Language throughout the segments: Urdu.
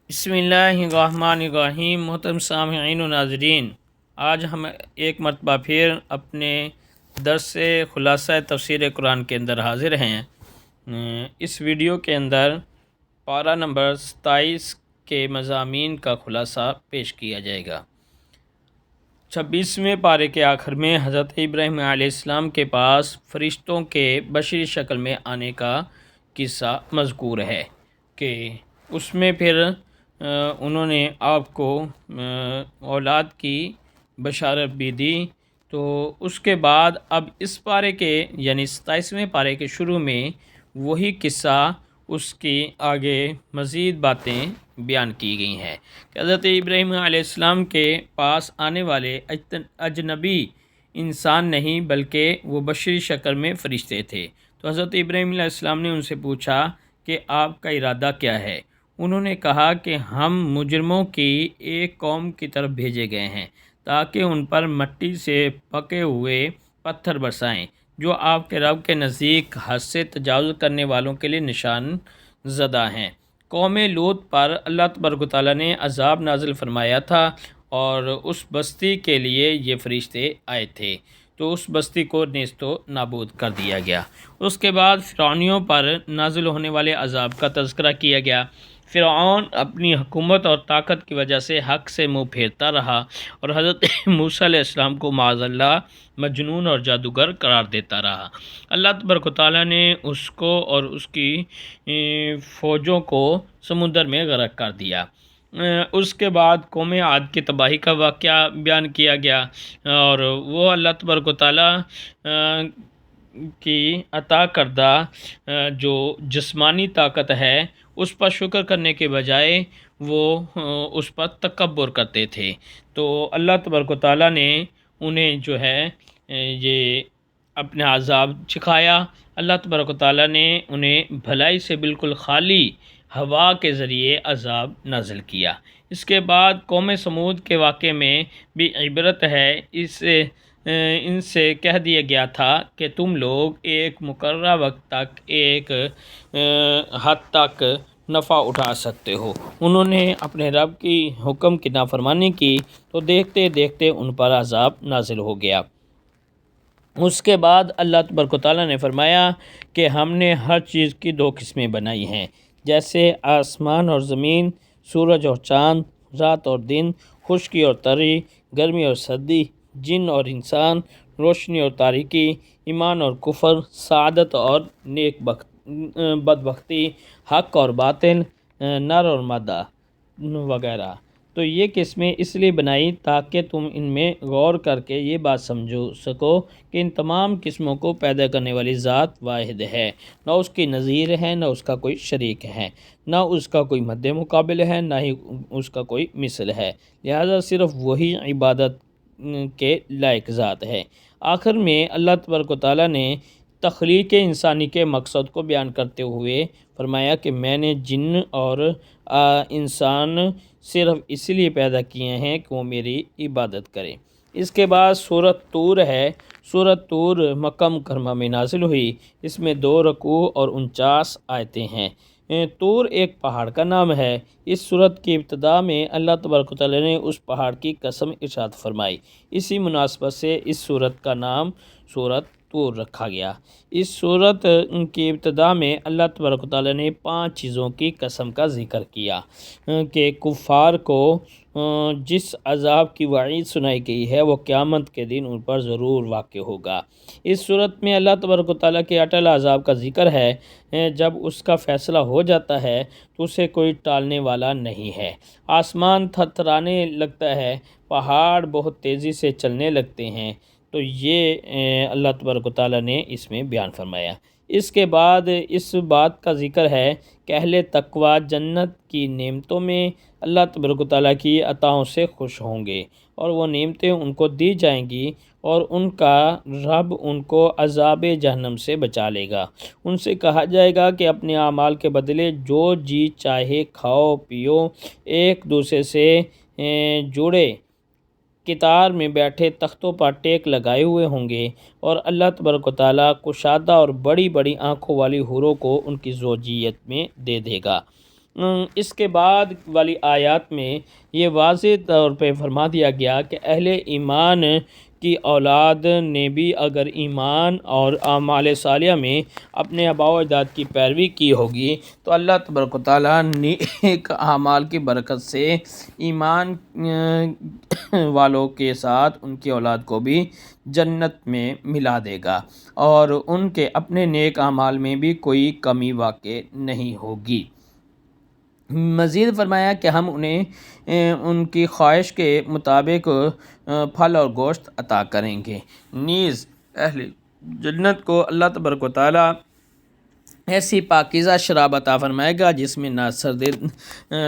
بسم اللہ الرحمن الرحیم۔ محترم سامعین و ناظرین، آج ہم ایک مرتبہ پھر اپنے درس خلاصہ تفسیر قرآن کے اندر حاضر ہیں۔ اس ویڈیو کے اندر پارہ نمبر 27 کے مضامین کا خلاصہ پیش کیا جائے گا۔ 26ویں پارے کے آخر میں حضرت ابراہیم علیہ السلام کے پاس فرشتوں کے بشری شکل میں آنے کا قصہ مذکور ہے کہ اس میں پھر انہوں نے آپ کو اولاد کی بشارت بھی دی۔ تو اس کے بعد اب اس پارے کے یعنی 27ویں پارے کے شروع میں وہی قصہ اس کی آگے مزید باتیں بیان کی گئی ہیں کہ حضرت ابراہیم علیہ السلام کے پاس آنے والے اجنبی انسان نہیں بلکہ وہ بشری شکل میں فرشتے تھے۔ تو حضرت ابراہیم علیہ السلام نے ان سے پوچھا کہ آپ کا ارادہ کیا ہے؟ انہوں نے کہا کہ ہم مجرموں کی ایک قوم کی طرف بھیجے گئے ہیں تاکہ ان پر مٹی سے پکے ہوئے پتھر برسائیں جو آپ کے رب کے نزدیک حد سے تجاوز کرنے والوں کے لیے نشان زدہ ہیں۔ قوم لوط پر اللہ تبارک و تعالیٰ نے عذاب نازل فرمایا تھا اور اس بستی کے لیے یہ فرشتے آئے تھے، تو اس بستی کو نیست و نابود کر دیا گیا۔ اس کے بعد فرعونیوں پر نازل ہونے والے عذاب کا تذکرہ کیا گیا۔ فرعون اپنی حکومت اور طاقت کی وجہ سے حق سے منہ پھیرتا رہا اور حضرت موسیٰ علیہ السلام کو معاذ اللہ مجنون اور جادوگر قرار دیتا رہا۔ اللہ تبارک و تعالیٰ نے اس کو اور اس کی فوجوں کو سمندر میں غرق کر دیا۔ اس کے بعد قوم عاد کی تباہی کا واقعہ بیان کیا گیا اور وہ اللہ تبارک و تعالیٰ کی عطا کردہ جو جسمانی طاقت ہے اس پر شکر کرنے کے بجائے وہ اس پر تکبر کرتے تھے، تو اللہ تبارک و تعالیٰ نے انہیں جو ہے یہ اپنا عذاب چکھایا۔ اللہ تبارک و تعالیٰ نے انہیں بھلائی سے بالکل خالی ہوا کے ذریعے عذاب نازل کیا۔ اس کے بعد قوم سمود کے واقعے میں بھی عبرت ہے۔ ان سے کہہ دیا گیا تھا کہ تم لوگ ایک مقررہ وقت تک ایک حد تک نفع اٹھا سکتے ہو۔ انہوں نے اپنے رب کی حکم کی نافرمانی کی تو دیکھتے دیکھتے ان پر عذاب نازل ہو گیا۔ اس کے بعد اللہ تبارک و تعالیٰ نے فرمایا کہ ہم نے ہر چیز کی دو قسمیں بنائی ہیں، جیسے آسمان اور زمین، سورج اور چاند، رات اور دن، خشکی اور تری، گرمی اور سردی، جن اور انسان، روشنی اور تاریکی، ایمان اور کفر، سعادت اور بدبختی، حق اور باطل، نر اور مادہ وغیرہ۔ تو یہ قسمیں اس لیے بنائی تاکہ تم ان میں غور کر کے یہ بات سمجھ سکو کہ ان تمام قسموں کو پیدا کرنے والی ذات واحد ہے، نہ اس کی نظیر ہے، نہ اس کا کوئی شریک ہے، نہ اس کا کوئی مد مقابل ہے، نہ ہی اس کا کوئی مثل ہے، لہذا صرف وہی عبادت کے لائق ذات ہے۔ آخر میں اللہ تبارک و تعالیٰ نے تخلیق انسانی کے مقصد کو بیان کرتے ہوئے فرمایا کہ میں نے جن اور انسان صرف اس لیے پیدا کیے ہیں کہ وہ میری عبادت کریں۔ اس کے بعد سورۃ طور ہے۔ سورۃ طور مکہ مکرمہ میں نازل ہوئی۔ اس میں 2 رکوع اور 49 آیتیں ہیں۔ طور ایک پہاڑ کا نام ہے۔ اس سورت کی ابتدا میں اللہ تبارک و تعالیٰ نے اس پہاڑ کی قسم ارشاد فرمائی، اسی مناسبت سے اس سورت کا نام سورۃ طور رکھا گیا۔ اس سورت کی ابتدا میں اللہ تبارک و تعالیٰ نے 5 چیزوں کی قسم کا ذکر کیا کہ کفار کو جس عذاب کی وعید سنائی گئی ہے وہ قیامت کے دن ان پر ضرور واقع ہوگا۔ اس صورت میں اللہ تبارک و تعالیٰ کے اٹل عذاب کا ذکر ہے۔ جب اس کا فیصلہ ہو جاتا ہے تو اسے کوئی ٹالنے والا نہیں ہے۔ آسمان تھرتھرانے لگتا ہے، پہاڑ بہت تیزی سے چلنے لگتے ہیں، تو یہ اللہ تبارک و تعالیٰ نے اس میں بیان فرمایا۔ اس کے بعد اس بات کا ذکر ہے کہ اہل تقویٰ جنت کی نعمتوں میں اللہ تبارک و تعالیٰ کی عطاؤں سے خوش ہوں گے اور وہ نعمتیں ان کو دی جائیں گی اور ان کا رب ان کو عذاب جہنم سے بچا لے گا۔ ان سے کہا جائے گا کہ اپنے اعمال کے بدلے جو جی چاہے کھاؤ پیو، ایک دوسرے سے جڑے قطار میں بیٹھے تختوں پر ٹیک لگائے ہوئے ہوں گے اور اللہ تبارک و تعالیٰ کشادہ اور بڑی بڑی آنکھوں والی حوروں کو ان کی زوجیت میں دے دے گا۔ اس کے بعد والی آیات میں یہ واضح طور پہ فرما دیا گیا کہ اہل ایمان کی اولاد نے بھی اگر ایمان اور اعمال صالحہ میں اپنے آباء و اجداد کی پیروی کی ہوگی تو اللہ تبارک و تعالیٰ نیک اعمال کی برکت سے ایمان والوں کے ساتھ ان کی اولاد کو بھی جنت میں ملا دے گا، اور ان کے اپنے نیک اعمال میں بھی کوئی کمی واقع نہیں ہوگی۔ مزید فرمایا کہ ہم انہیں ان کی خواہش کے مطابق پھل اور گوشت عطا کریں گے۔ نیز اہل جنت کو اللہ تبارک و تعالیٰ ایسی پاکیزہ شراب عطا فرمائے گا جس میں نہ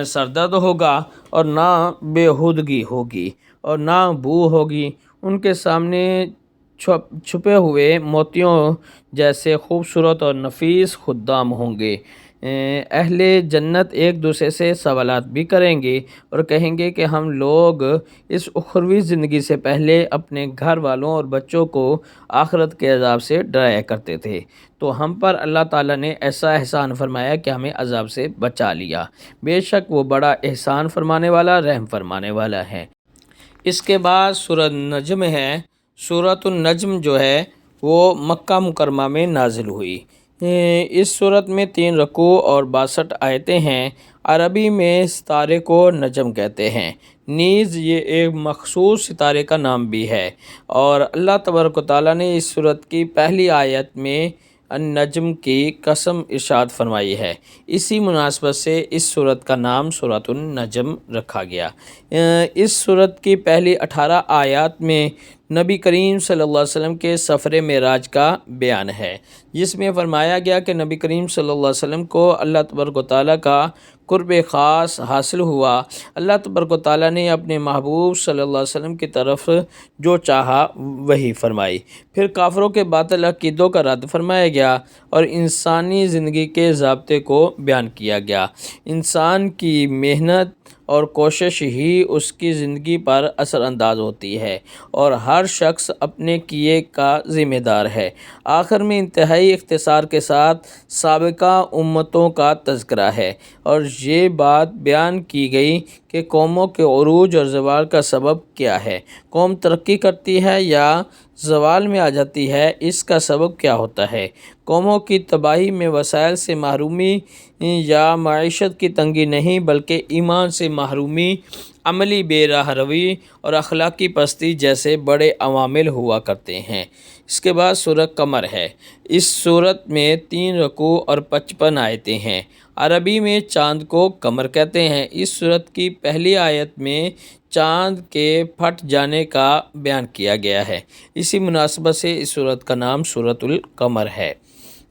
سردرد ہوگا اور نہ بےہودگی ہوگی اور نہ بو ہوگی۔ ان کے سامنے چھپے ہوئے موتیوں جیسے خوبصورت اور نفیس خدام ہوں گے۔ اہل جنت ایک دوسرے سے سوالات بھی کریں گے اور کہیں گے کہ ہم لوگ اس اخروی زندگی سے پہلے اپنے گھر والوں اور بچوں کو آخرت کے عذاب سے ڈرایا کرتے تھے، تو ہم پر اللہ تعالیٰ نے ایسا احسان فرمایا کہ ہمیں عذاب سے بچا لیا۔ بے شک وہ بڑا احسان فرمانے والا، رحم فرمانے والا ہے۔ اس کے بعد سورۃ النجم ہے۔ سورۃ النجم جو ہے وہ مکہ مکرمہ میں نازل ہوئی۔ اس سورت میں 3 رکوع اور 62 آیتیں ہیں۔ عربی میں ستارے کو نجم کہتے ہیں، نیز یہ ایک مخصوص ستارے کا نام بھی ہے، اور اللہ تبارک و تعالیٰ نے اس سورت کی پہلی آیت میں النجم کی قسم ارشاد فرمائی ہے۔ اسی مناسبت سے اس سورت کا نام سورۃ النجم رکھا گیا۔ اس سورت کی پہلی 18 آیات میں نبی کریم صلی اللہ علیہ وسلم کے سفر معراج کا بیان ہے، جس میں فرمایا گیا کہ نبی کریم صلی اللہ علیہ وسلم کو اللہ تبارک و تعالیٰ کا قرب خاص حاصل ہوا۔ اللہ تبارک و تعالیٰ نے اپنے محبوب صلی اللہ علیہ وسلم کی طرف جو چاہا وہی فرمائی۔ پھر کافروں کے باطل عقیدوں کا رد فرمایا گیا اور انسانی زندگی کے ضابطے کو بیان کیا گیا۔ انسان کی محنت اور کوشش ہی اس کی زندگی پر اثر انداز ہوتی ہے، اور ہر شخص اپنے کیے کا ذمہ دار ہے۔ آخر میں انتہائی اختصار کے ساتھ سابقہ امتوں کا تذکرہ ہے، اور یہ بات بیان کی گئی کہ قوموں کے عروج اور زوال کا سبب کیا ہے۔ قوم ترقی کرتی ہے یا زوال میں آ جاتی ہے، اس کا سبب کیا ہوتا ہے۔ قوموں کی تباہی میں وسائل سے محرومی یا معیشت کی تنگی نہیں، بلکہ ایمان سے محرومی، عملی بے راہ روی اور اخلاقی پستی جیسے بڑے عوامل ہوا کرتے ہیں۔ اس کے بعد سورۃ قمر ہے۔ اس سورت میں 3 رکوع اور 55 آیتیں ہیں۔ عربی میں چاند کو قمر کہتے ہیں۔ اس سورت کی پہلی آیت میں چاند کے پھٹ جانے کا بیان کیا گیا ہے۔ اسی مناسبت سے اس سورت کا نام سورۃ القمر ہے۔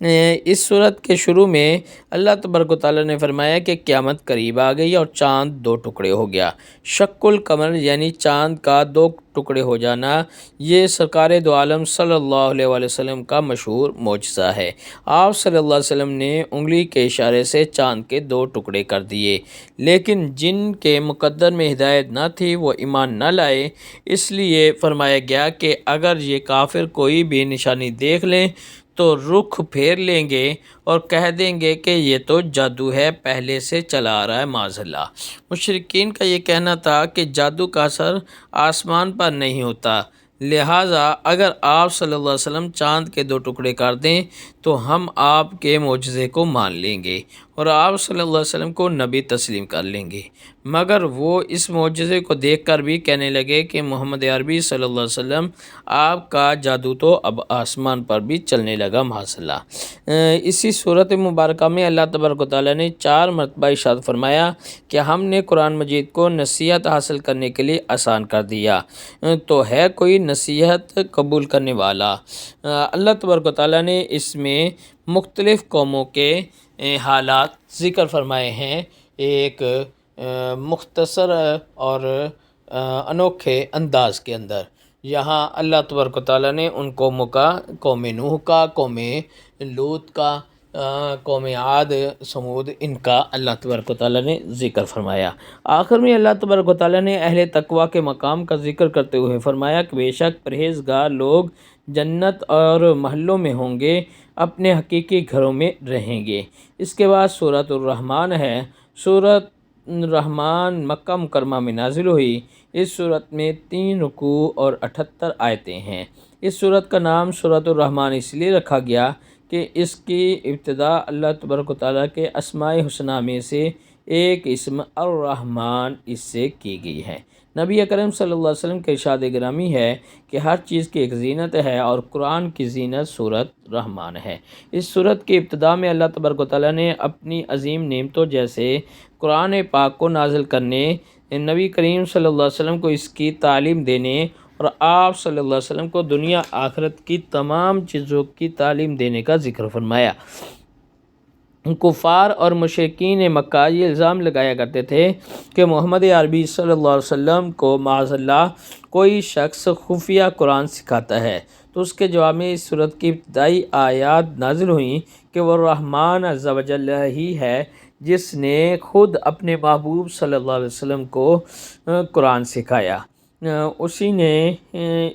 اس سورت کے شروع میں اللہ تبارک و تعالیٰ نے فرمایا کہ قیامت قریب آ گئی اور چاند 2 ٹکڑے ہو گیا۔ شق القمر یعنی چاند کا 2 ٹکڑے ہو جانا، یہ سرکار دو عالم صلی اللہ علیہ وآلہ وسلم کا مشہور معجزہ ہے۔ آپ صلی اللہ علیہ وسلم نے انگلی کے اشارے سے چاند کے 2 ٹکڑے کر دیے، لیکن جن کے مقدر میں ہدایت نہ تھی وہ ایمان نہ لائے، اس لیے فرمایا گیا کہ اگر یہ کافر کوئی بھی نشانی دیکھ لیں تو رخ پھیر لیں گے اور کہہ دیں گے کہ یہ تو جادو ہے، پہلے سے چلا آ رہا ہے، معاذ اللہ۔ مشرکین کا یہ کہنا تھا کہ جادو کا اثر آسمان پر نہیں ہوتا، لہٰذا اگر آپ صلی اللہ علیہ وسلم چاند کے 2 ٹکڑے کر دیں تو ہم آپ کے معجزے کو مان لیں گے اور آپ صلی اللہ علیہ وسلم کو نبی تسلیم کر لیں گے۔ مگر وہ اس معجزے کو دیکھ کر بھی کہنے لگے کہ محمد عربی صلی اللہ علیہ وسلم، آپ کا جادو تو اب آسمان پر بھی چلنے لگا، معاذ اللہ۔ اسی صورت مبارکہ میں اللہ تبارک و تعالیٰ نے 4 مرتبہ ارشاد فرمایا کہ ہم نے قرآن مجید کو نصیحت حاصل کرنے کے لیے آسان کر دیا، تو ہے کوئی نصیحت قبول کرنے والا۔ اللہ تبارک و تعالیٰ نے اس میں مختلف قوموں کے حالات ذکر فرمائے ہیں، ایک مختصر اور انوکھے انداز کے اندر۔ یہاں اللہ تبارک و تعالیٰ نے ان قوموں کا، قوم نوح کا، قوم لوط کا، قوم عاد، سمود، ان کا اللہ تبارک و تعالیٰ نے ذکر فرمایا۔ آخر میں اللہ تبارک و تعالیٰ نے اہل تقویٰ کے مقام کا ذکر کرتے ہوئے فرمایا کہ بے شک پرہیزگار لوگ جنت اور محلوں میں ہوں گے، اپنے حقیقی گھروں میں رہیں گے۔ اس کے بعد سورۃ الرحمن ہے۔ سورت رحمان مکہ مکرمہ میں نازل ہوئی۔ اس سورت میں 3 رکوع اور 78 آیتیں ہیں۔ اس سورت کا نام سورۃ الرحمن اس لیے رکھا گیا کہ اس کی ابتدا اللہ تبارک و تعالیٰ کے اسماء الحسنی میں سے ایک اسم الرحمن اس سے کی گئی ہے۔ نبی اکرم صلی اللہ علیہ وسلم کا ارشاد گرامی ہے کہ ہر چیز کی ایک زینت ہے اور قرآن کی زینت سورۃ رحمان ہے۔ اس سورت کی ابتدا میں اللہ تبارک و تعالیٰ نے اپنی عظیم نعمتوں جیسے قرآن پاک کو نازل کرنے، نبی کریم صلی اللہ علیہ وسلم کو اس کی تعلیم دینے اور آپ صلی اللہ علیہ وسلم کو دنیا آخرت کی تمام چیزوں کی تعلیم دینے کا ذکر فرمایا۔ کفار اور مشرکین مکہ یہ الزام لگایا کرتے تھے کہ محمد عربی صلی اللہ علیہ وسلم کو معاذ اللہ کوئی شخص خفیہ قرآن سکھاتا ہے، تو اس کے جواب میں اس سورت کی ابتدائی آیات نازل ہوئیں کہ وہ رحمان عز و جل ہی ہے جس نے خود اپنے محبوب صلی اللہ علیہ وسلم کو قرآن سکھایا، اسی نے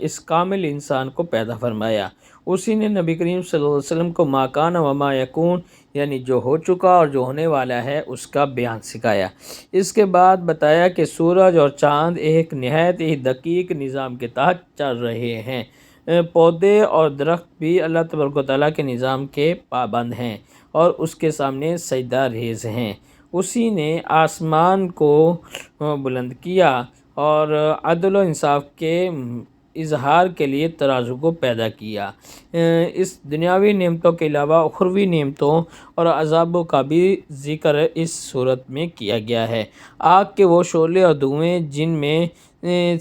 اس کامل انسان کو پیدا فرمایا، اسی نے نبی کریم صلی اللہ علیہ وسلم کو ما کان و ما یکون یعنی جو ہو چکا اور جو ہونے والا ہے اس کا بیان سکھایا۔ اس کے بعد بتایا کہ سورج اور چاند ایک نہایت ہی دقیق نظام کے تحت چل رہے ہیں، پودے اور درخت بھی اللہ تبارک و تعالیٰ کے نظام کے پابند ہیں اور اس کے سامنے سجدہ ریز ہیں۔ اسی نے آسمان کو بلند کیا اور عدل و انصاف کے اظہار کے لیے ترازو کو پیدا کیا۔ اس دنیاوی نعمتوں کے علاوہ اخروی نعمتوں اور عذابوں کا بھی ذکر اس صورت میں کیا گیا ہے۔ آگ کے وہ شعلے اور دھوئیں جن میں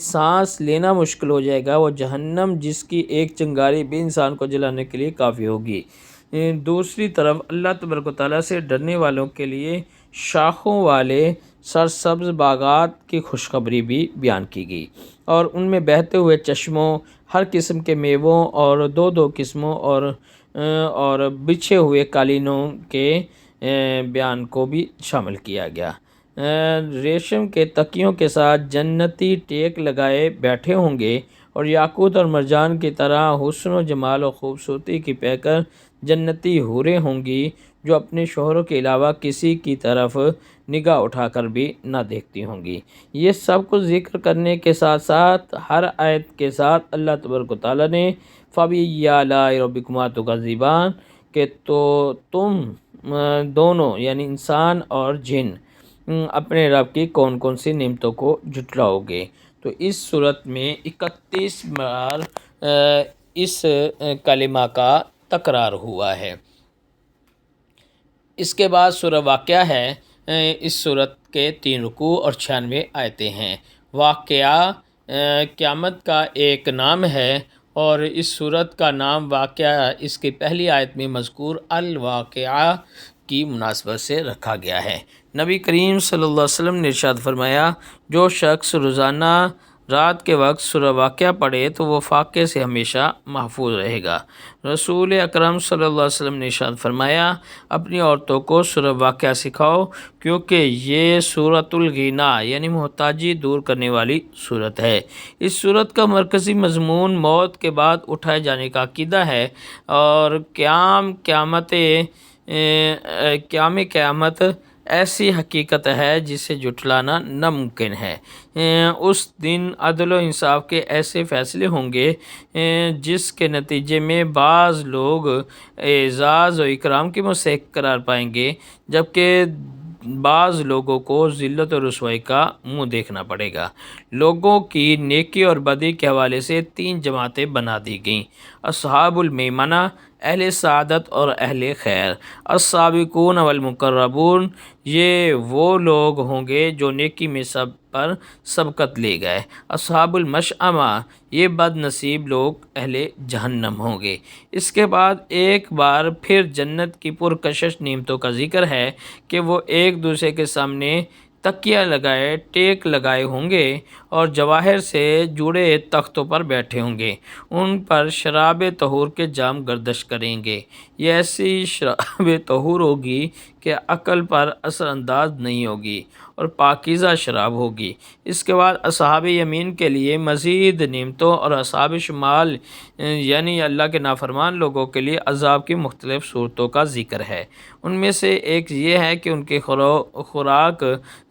سانس لینا مشکل ہو جائے گا، وہ جہنم جس کی ایک چنگاری بھی انسان کو جلانے کے لیے کافی ہوگی۔ دوسری طرف اللہ تبارک و تعالیٰ سے ڈرنے والوں کے لیے شاخوں والے سرسبز باغات کی خوشخبری بھی بیان کی گئی اور ان میں بہتے ہوئے چشموں، ہر قسم کے میووں اور 2 قسموں اور بچھے ہوئے قالینوں کے بیان کو بھی شامل کیا گیا۔ ریشم کے تکیوں کے ساتھ جنتی ٹیک لگائے بیٹھے ہوں گے اور یاقوت اور مرجان کی طرح حسن و جمال و خوبصورتی کی پیکر جنتی حوریں ہوں گی جو اپنے شوہروں کے علاوہ کسی کی طرف نگاہ اٹھا کر بھی نہ دیکھتی ہوں گی۔ یہ سب کچھ ذکر کرنے کے ساتھ ساتھ ہر آیت کے ساتھ اللہ تبارک و تعالیٰ نے فَبِأَيِّ آلَاءِ رَبِّكُمَا تُكَذِّبَانِ کہ تو تم دونوں یعنی انسان اور جن اپنے رب کی کون کون سی نعمتوں کو جھٹلاؤ گے۔ تو اس صورت میں 31 بار اس کلمہ کا تکرار ہوا ہے۔ اس کے بعد سورہ واقعہ ہے۔ اس صورت کے 3 رکوع اور 96 آیتیں ہیں۔ واقعہ قیامت کا ایک نام ہے اور اس صورت کا نام واقعہ اس کی پہلی آیت میں مذکور الواقعہ کی مناسبت سے رکھا گیا ہے۔ نبی کریم صلی اللہ علیہ وسلم نے ارشاد فرمایا، جو شخص روزانہ رات کے وقت سورہ واقعہ پڑھے تو وہ فاقے سے ہمیشہ محفوظ رہے گا۔ رسول اکرم صلی اللہ علیہ وسلم نے ارشاد فرمایا، اپنی عورتوں کو سورہ واقعہ سکھاؤ کیونکہ یہ سورۃ الغنا یعنی محتاجی دور کرنے والی صورت ہے۔ اس صورت کا مرکزی مضمون موت کے بعد اٹھائے جانے کا عقیدہ ہے اور قیامت ایسی حقیقت ہے جسے جھٹلانا ناممکن ہے۔ اس دن عدل و انصاف کے ایسے فیصلے ہوں گے جس کے نتیجے میں بعض لوگ اعزاز و اکرام کے مستحق قرار پائیں گے جبکہ بعض لوگوں کو ذلت و رسوائی کا منہ دیکھنا پڑے گا۔ لوگوں کی نیکی اور بدی کے حوالے سے 3 جماعتیں بنا دی گئیں: اصحاب المیمنہ، اہل سعادت اور اہل خیر۔ السابقون والمقربون، یہ وہ لوگ ہوں گے جو نیکی میں سب پر سبقت لے گئے۔ اصحاب المشأمہ، یہ بد نصیب لوگ اہل جہنم ہوں گے۔ اس کے بعد ایک بار پھر جنت کی پرکشش نعمتوں کا ذکر ہے کہ وہ ایک دوسرے کے سامنے تکیہ لگائے ٹیک لگائے ہوں گے اور جواہر سے جڑے تختوں پر بیٹھے ہوں گے، ان پر شراب طہور کے جام گردش کریں گے۔ یہ ایسی شراب طہور ہوگی کہ عقل پر اثر انداز نہیں ہوگی اور پاکیزہ شراب ہوگی۔ اس کے بعد اصحاب یمین کے لیے مزید نعمتوں اور اصحاب شمال یعنی اللہ کے نافرمان لوگوں کے لیے عذاب کی مختلف صورتوں کا ذکر ہے۔ ان میں سے ایک یہ ہے کہ ان کی خوراک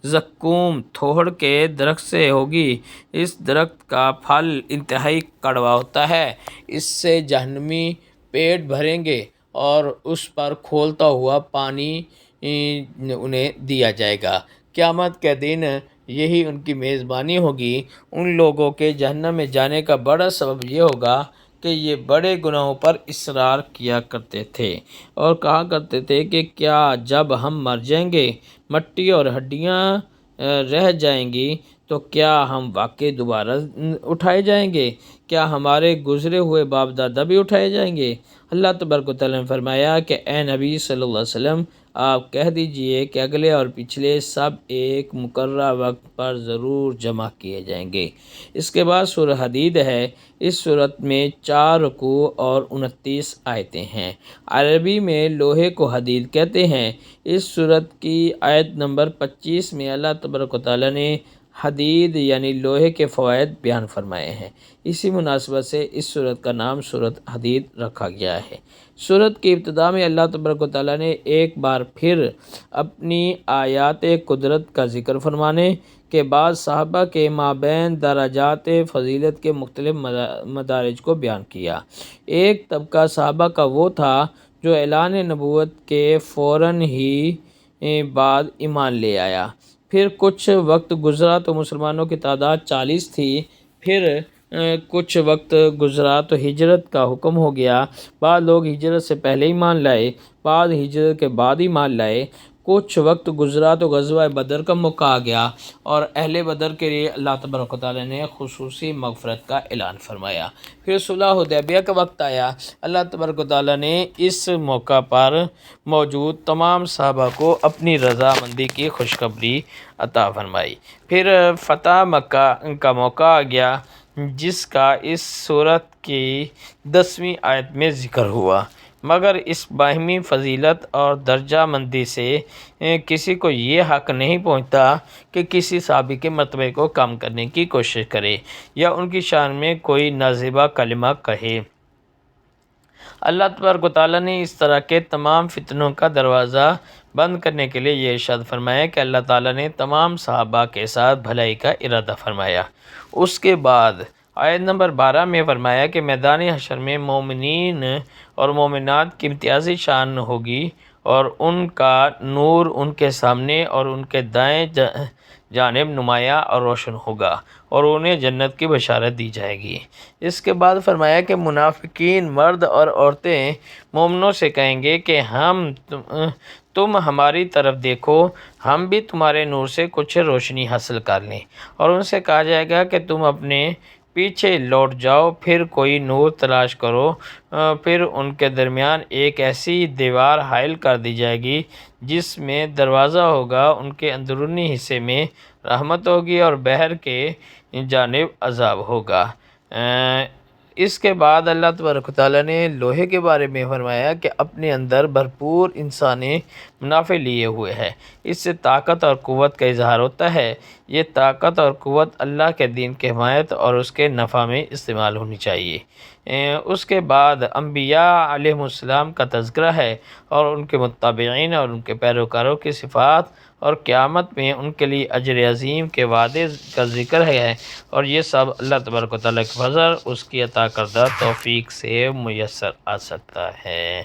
زقوم تھوڑ کے درخت سے ہوگی۔ اس درخت کا پھل انتہائی کڑوا ہوتا ہے۔ اس سے جہنمی پیٹ بھریں گے اور اس پر کھولتا ہوا پانی انہیں دیا جائے گا۔ قیامت کے دن یہی ان کی میزبانی ہوگی۔ ان لوگوں کے جہنم میں جانے کا بڑا سبب یہ ہوگا کہ یہ بڑے گناہوں پر اصرار کیا کرتے تھے اور کہا کرتے تھے کہ کیا جب ہم مر جائیں گے، مٹی اور ہڈیاں رہ جائیں گی تو کیا ہم واقعی دوبارہ اٹھائے جائیں گے؟ کیا ہمارے گزرے ہوئے باپ دادا بھی اٹھائے جائیں گے؟ اللہ تبارک و تعالیٰ نے فرمایا کہ اے نبی صلی اللہ علیہ وسلم، آپ کہہ دیجئے کہ اگلے اور پچھلے سب ایک مقررہ وقت پر ضرور جمع کیے جائیں گے۔ اس کے بعد سورہ حدید ہے۔ اس سورت میں 4 رکوع اور 29 آیتیں ہیں۔ عربی میں لوہے کو حدید کہتے ہیں۔ اس سورت کی آیت نمبر 25 میں اللہ تبارک و تعالیٰ نے حدید یعنی لوہے کے فوائد بیان فرمائے ہیں۔ اسی مناسبت سے اس سورت کا نام سورت حدید رکھا گیا ہے۔ سورت کی ابتدا میں اللہ تبارک و تعالیٰ نے ایک بار پھر اپنی آیات قدرت کا ذکر فرمانے کے بعد صحابہ کے مابین درجات فضیلت کے مختلف مدارج کو بیان کیا۔ ایک طبقہ صحابہ کا وہ تھا جو اعلان نبوت کے فوراً ہی بعد ایمان لے آیا۔ پھر کچھ وقت گزرا تو مسلمانوں کی تعداد 40 تھی۔ پھر کچھ وقت گزرا تو ہجرت کا حکم ہو گیا۔ بعض لوگ ہجرت سے پہلے ایمان لائے، بعض ہجرت کے بعد ایمان لائے۔ کچھ وقت گزرا تو غزوہ بدر کا موقع آ گیا اور اہل بدر کے لیے اللہ تبارک و تعالیٰ نے خصوصی مغفرت کا اعلان فرمایا۔ پھر صلح حدیبیہ کا وقت آیا۔ اللہ تبارک و تعالیٰ نے اس موقع پر موجود تمام صحابہ کو اپنی رضامندی کی خوشخبری عطا فرمائی۔ پھر فتح مکہ کا موقع آ گیا جس کا اس سورت کی 10ویں آیت میں ذکر ہوا، مگر اس باہمی فضیلت اور درجہ مندی سے کسی کو یہ حق نہیں پہنچتا کہ کسی صحابی کے مرتبے کو کم کرنے کی کوشش کرے یا ان کی شان میں کوئی نازیبہ کلمہ کہے۔ اللہ تبارک و تعالیٰ نے اس طرح کے تمام فتنوں کا دروازہ بند کرنے کے لیے یہ ارشاد فرمایا کہ اللہ تعالیٰ نے تمام صحابہ کے ساتھ بھلائی کا ارادہ فرمایا۔ اس کے بعد آیت نمبر 12 میں فرمایا کہ میدان حشر میں مومنین اور مومنات کی امتیازی شان ہوگی اور ان کا نور ان کے سامنے اور ان کے دائیں جانب نمایاں اور روشن ہوگا اور انہیں جنت کی بشارت دی جائے گی۔ اس کے بعد فرمایا کہ منافقین مرد اور عورتیں مومنوں سے کہیں گے کہ تم ہماری طرف دیکھو، ہم بھی تمہارے نور سے کچھ روشنی حاصل کر لیں، اور ان سے کہا جائے گا کہ تم اپنے پیچھے لوٹ جاؤ، پھر کوئی نور تلاش کرو۔ پھر ان کے درمیان ایک ایسی دیوار حائل کر دی جائے گی جس میں دروازہ ہوگا، ان کے اندرونی حصے میں رحمت ہوگی اور باہر کے جانب عذاب ہوگا۔ اس کے بعد اللہ تبارک و تعالیٰ نے لوہے کے بارے میں فرمایا کہ اپنے اندر بھرپور انسانی منافع لیے ہوئے ہے، اس سے طاقت اور قوت کا اظہار ہوتا ہے۔ یہ طاقت اور قوت اللہ کے دین کی حمایت اور اس کے نفع میں استعمال ہونی چاہیے۔ اس کے بعد انبیاء علیہ السلام کا تذکرہ ہے اور ان کے متبعین اور ان کے پیروکاروں کی صفات اور قیامت میں ان کے لیے اجر عظیم کے وعدے کا ذکر ہے، اور یہ سب اللہ تبارک و تعالیٰ کے فضل اس کی عطا کردہ توفیق سے میسر آ سکتا ہے۔